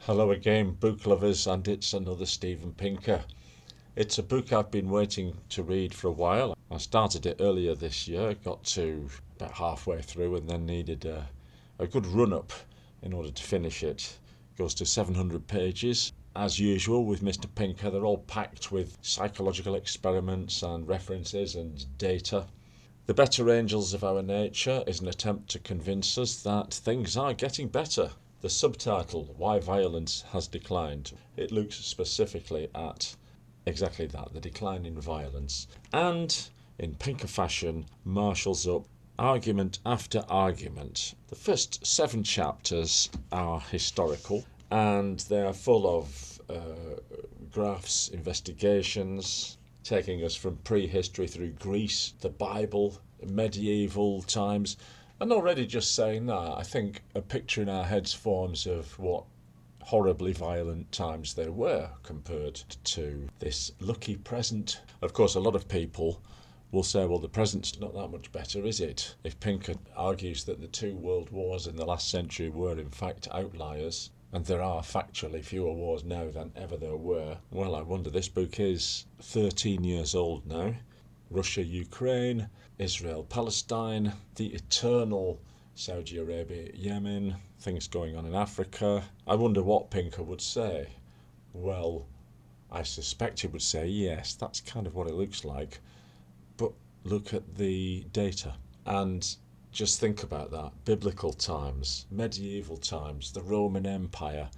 Hello again, book lovers, and it's another Steven Pinker. It's a book I've been waiting to read for a while. I started it earlier this year, got to about halfway through, and then needed a good run up in order to finish it. It goes to 700 pages. As usual with Mr. Pinker, they're all packed with psychological experiments and references and data. The Better Angels of Our Nature is an attempt to convince us that things are getting better. The subtitle, Why Violence Has Declined, it looks specifically at exactly that, the decline in violence, and in Pinker fashion marshals up argument after argument. The first 7 chapters are historical, and they are full of graphs, investigations, taking us from prehistory through Greece, the Bible, medieval times. And already just saying that, I think a picture in our heads forms of what horribly violent times there were compared to this lucky present. Of course, a lot of people will say, well, the present's not that much better, is it? If Pinker argues that the 2 world wars in the last century were in fact outliers, and there are factually fewer wars now than ever there were, well, I wonder, this book is 13 years old now. Russia, Ukraine, Israel, Palestine, the eternal Saudi Arabia, Yemen, things going on in Africa. I wonder what Pinker would say. Well, I suspect he would say, yes, that's kind of what it looks like. But look at the data and just think about that. Biblical times, medieval times, the Roman Empire.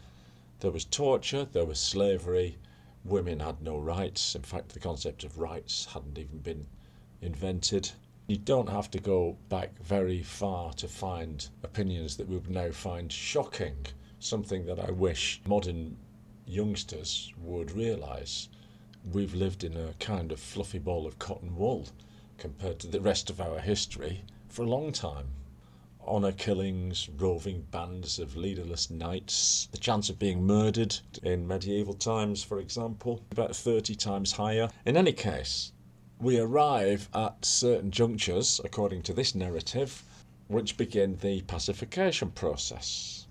There was torture, there was slavery, women had no rights. In fact, the concept of rights hadn't even been invented. You don't have to go back very far to find opinions that we would now find shocking, something that I wish modern youngsters would realise. We've lived in a kind of fluffy ball of cotton wool compared to the rest of our history for a long time. Honour killings, roving bands of leaderless knights, the chance of being murdered in medieval times, for example, about 30 times higher. In any case, we arrive at certain junctures, according to this narrative, which begin the pacification process.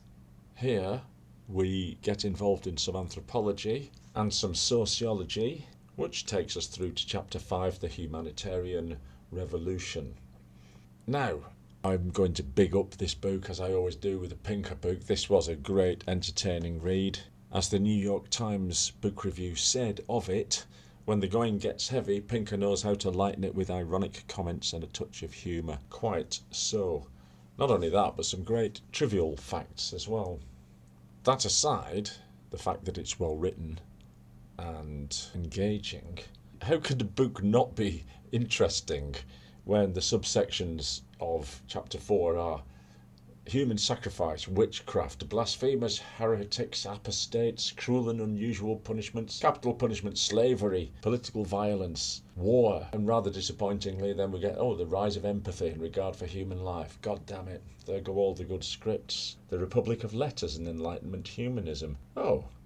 Here we get involved in some anthropology and some sociology, which takes us through to chapter 5, the humanitarian revolution. Now, I'm going to big up this book, as I always do with a Pinker book. This was a great, entertaining read. As the New York Times book review said of it, when the going gets heavy, Pinker knows how to lighten it with ironic comments and a touch of humour. Quite so. Not only that, but some great trivial facts as well. That aside, the fact that it's well written and engaging, how could a book not be interesting when the subsections of chapter 4 are human sacrifice, witchcraft, blasphemers, heretics, apostates, cruel and unusual punishments, capital punishment, slavery, political violence, war, and rather disappointingly then we get, the rise of empathy and regard for human life. God damn it, there go all the good scripts. The Republic of Letters and Enlightenment humanism.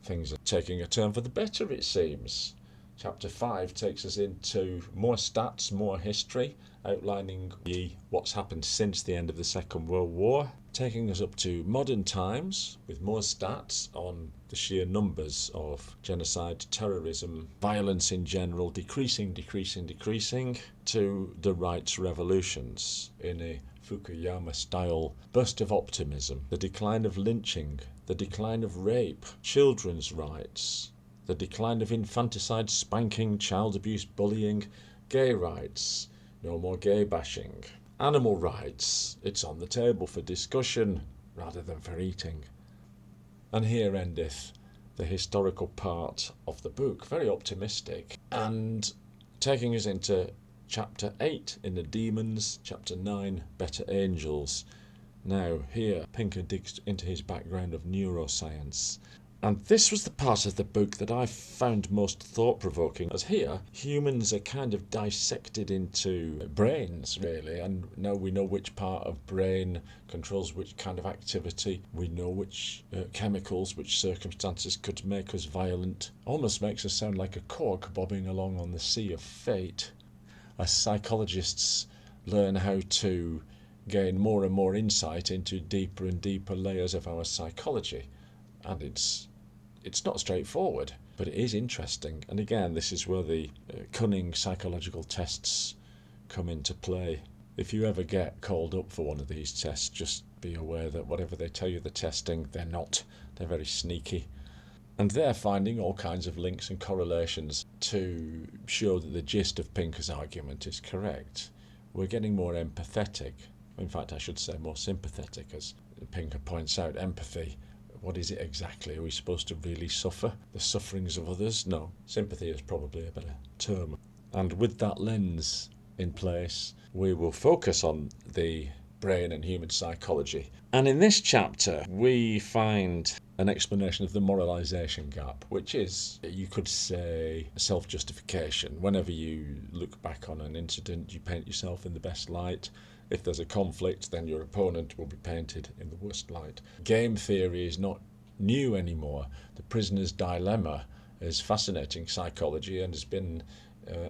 Things are taking a turn for the better, it seems. Chapter 5 takes us into more stats, more history, outlining what's happened since the end of the Second World War, taking us up to modern times with more stats on the sheer numbers of genocide, terrorism, violence in general, decreasing, to the rights revolutions in a Fukuyama-style burst of optimism, the decline of lynching, the decline of rape, children's rights, the decline of infanticide, spanking, child abuse, bullying, gay rights, no more gay bashing, animal rights, it's on the table for discussion rather than for eating. And here endeth the historical part of the book, very optimistic, and taking us into chapter 8 in the demons, chapter 9, better angels. Now here Pinker digs into his background of neuroscience. And this was the part of the book that I found most thought-provoking, as here humans are kind of dissected into brains, really, and now we know which part of brain controls which kind of activity. We know which chemicals, which circumstances could make us violent. Almost makes us sound like a cork bobbing along on the sea of fate. As psychologists learn how to gain more and more insight into deeper and deeper layers of our psychology. And it's It's not straightforward, but it is interesting. And again, this is where the cunning psychological tests come into play. If you ever get called up for one of these tests, just be aware that whatever they tell you they're testing, they're not. They're very sneaky. And they're finding all kinds of links and correlations to show that the gist of Pinker's argument is correct. We're getting more empathetic. In fact, I should say more sympathetic, as Pinker points out. Empathy, what is it exactly? Are we supposed to really suffer the sufferings of others? No, sympathy is probably a better term. And with that lens in place, we will focus on the brain and human psychology. And in this chapter, we find an explanation of the moralization gap, which is, you could say, self-justification. Whenever you look back on an incident, you paint yourself in the best light. If there's a conflict, then your opponent will be painted in the worst light. Game theory is not new anymore. The prisoner's dilemma is fascinating psychology and has been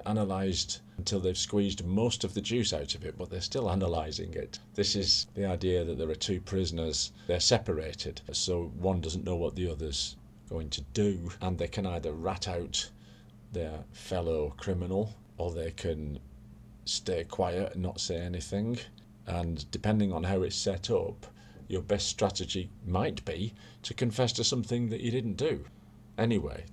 analysed until they've squeezed most of the juice out of it, but they're still analysing it. This is the idea that there are two prisoners, they're separated, so one doesn't know what the other's going to do, and they can either rat out their fellow criminal, or they can stay quiet and not say anything. And depending on how it's set up, your best strategy might be to confess to something that you didn't do. Anyway,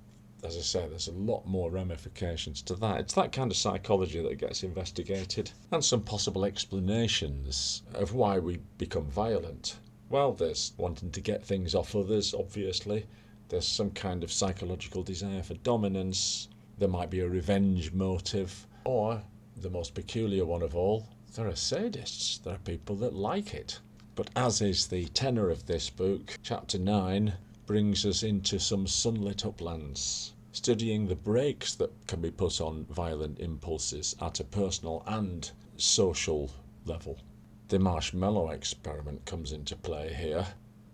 as I say, there's a lot more ramifications to that. It's that kind of psychology that gets investigated. And some possible explanations of why we become violent. Well, there's wanting to get things off others, obviously. There's some kind of psychological desire for dominance. There might be a revenge motive. Or, the most peculiar one of all, there are sadists. There are people that like it. But as is the tenor of this book, chapter 9 brings us into some sunlit uplands, studying the brakes that can be put on violent impulses at a personal and social level. The marshmallow experiment comes into play here.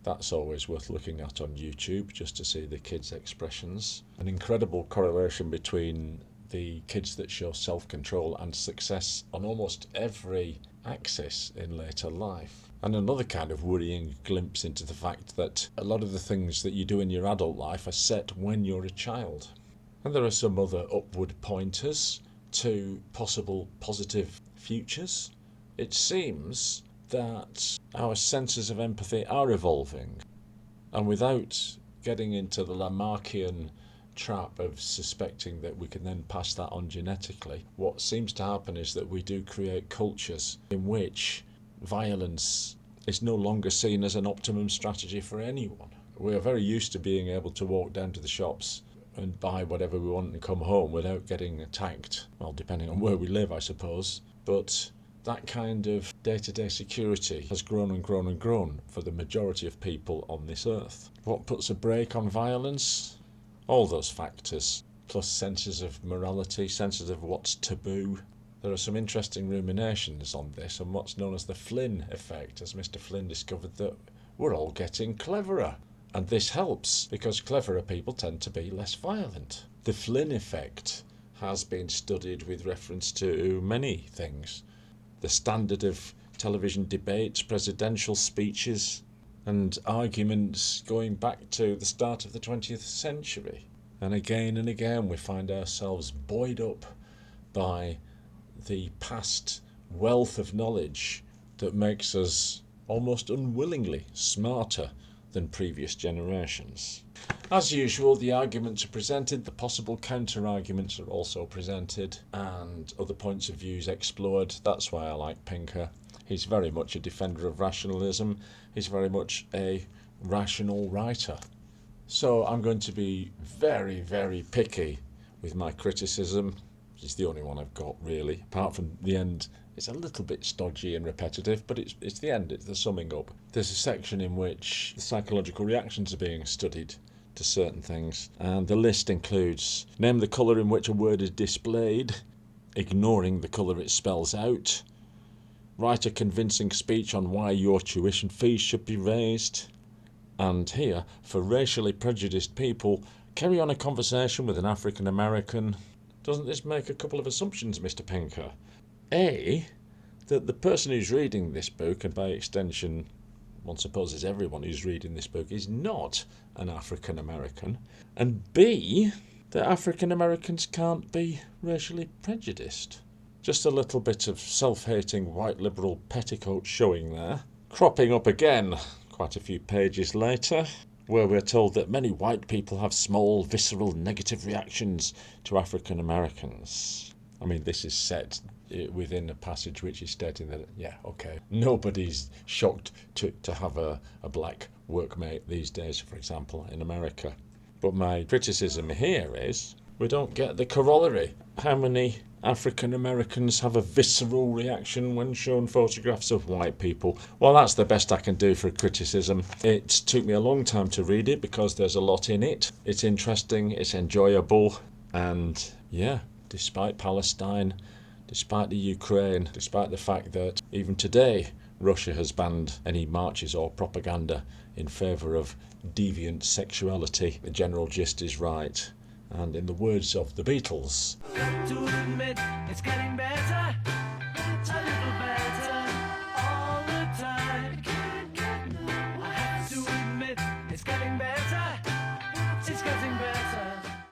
That's always worth looking at on YouTube, just to see the kids' expressions. An incredible correlation between the kids that show self-control and success on almost every axis in later life. And another kind of worrying glimpse into the fact that a lot of the things that you do in your adult life are set when you're a child. And there are some other upward pointers to possible positive futures. It seems that our senses of empathy are evolving. And without getting into the Lamarckian trap of suspecting that we can then pass that on genetically, what seems to happen is that we do create cultures in which violence is no longer seen as an optimum strategy for anyone. We are very used to being able to walk down to the shops and buy whatever we want and come home without getting attacked. Well, depending on where we live, I suppose. But that kind of day-to-day security has grown and grown and grown for the majority of people on this earth. What puts a brake on violence? All those factors, plus senses of morality, senses of what's taboo. There are some interesting ruminations on this and what's known as the Flynn effect, as Mr. Flynn discovered that we're all getting cleverer. And this helps, because cleverer people tend to be less violent. The Flynn effect has been studied with reference to many things. The standard of television debates, presidential speeches, and arguments going back to the start of the 20th century. And again we find ourselves buoyed up by the past wealth of knowledge that makes us almost unwillingly smarter than previous generations. As usual, the arguments are presented, the possible counter-arguments are also presented, and other points of views explored. That's why I like Pinker. He's very much a defender of rationalism. He's very much a rational writer. So I'm going to be very, very picky with my criticism. It's the only one I've got, really. Apart from the end, it's a little bit stodgy and repetitive, but it's the end, it's the summing up. There's a section in which the psychological reactions are being studied to certain things, and the list includes: name the colour in which a word is displayed, ignoring the colour it spells out, write a convincing speech on why your tuition fees should be raised, and here, for racially prejudiced people, carry on a conversation with an African American. Doesn't this make a couple of assumptions, Mr. Pinker? A, that the person who's reading this book, and by extension one supposes everyone who's reading this book is not an African American, and B, that African Americans can't be racially prejudiced. Just a little bit of self-hating white liberal petticoat showing there, cropping up again quite a few pages later, where we're told that many white people have small, visceral, negative reactions to African Americans. I mean, this is set within a passage which is stating that, yeah, okay, nobody's shocked to have a black workmate these days, for example, in America. But my criticism here is we don't get the corollary. How many African Americans have a visceral reaction when shown photographs of white people? Well, that's the best I can do for criticism. It took me a long time to read it because there's a lot in it. It's interesting, it's enjoyable, and yeah, despite Palestine, despite the Ukraine, despite the fact that even today Russia has banned any marches or propaganda in favour of deviant sexuality, the general gist is right. And in the words of the Beatles, To admit it's getting better, a little better.